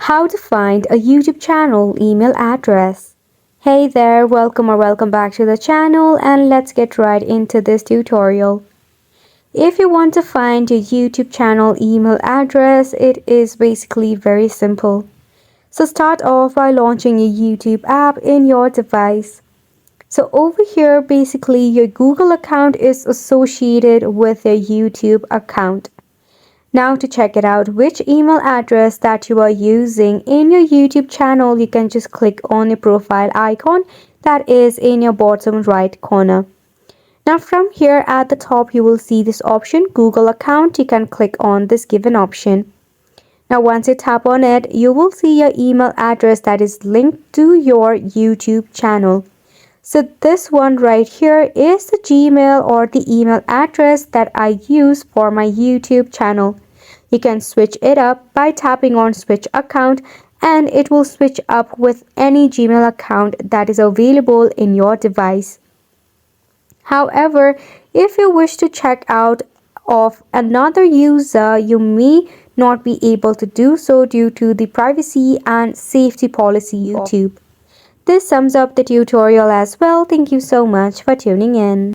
How to find a YouTube channel email address. Hey there, welcome back to the channel, and let's get right into this tutorial. If you want to find your YouTube channel email address, it is basically very simple. So start off by launching a YouTube app in your device. So over here, basically your Google account is associated with your YouTube account. Now to check it out which email address that you are using in your YouTube channel, you can just click on the profile icon that is in your bottom right corner. Now from here at the top you will see this option Google account. You can click on this given option. Now once you tap on it, you will see your email address that is linked to your YouTube channel. So this one right here is the Gmail or the email address that I use for my YouTube channel. You can switch it up by tapping on switch account, and it will switch up with any Gmail account that is available in your device. However, if you wish to check out of another user, you may not be able to do so due to the privacy and safety policy of YouTube. This sums up the tutorial as well. Thank you so much for tuning in.